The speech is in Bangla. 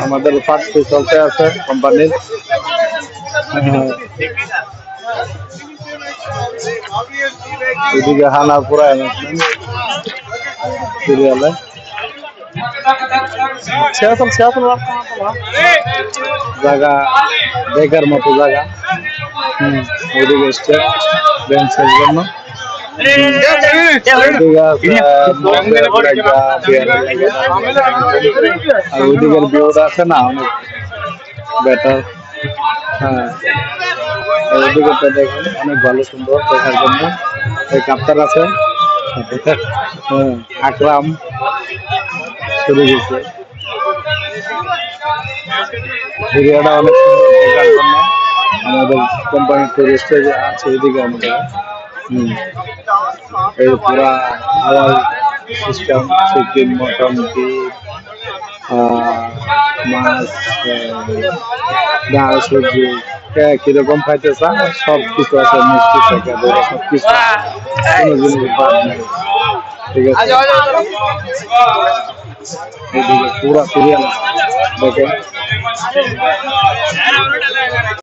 আমাদের পার্টি চলতে আছে কোম্পানির। এদিকে হানা পুরা সিরিয়ালে জায়গা দেখার মতো জায়গা। ওইদিকে স্টেপ বেঞ্চের জন্য, আর ওইদিকের ভিউটা আছে না অনেক বেটার। হ্যাঁ, ওইদিকে দেখুন অনেক ভালো, সুন্দর দেখার জন্য। এই কাপ্তার আছে, আকরাম শুরু গেছে। এরিয়াটা অনেক সুন্দর দেখার জন্য। আমাদের কোম্পানির টুরিস্ট আছে এদিকে আমাদের। এই পুরা হালাল সিস্টেম, চিকেন, মটন, বিফ, মাছ, ডাল, সবজি, কিরকম খাইতে চান সব কিছু আছে, মিষ্টি থেকে ধরে সব কিছু, কোনো জিনিস বাদ নেই। ঠিক আছে, এইদিকে পুরা সিরিয়াল দেখেন।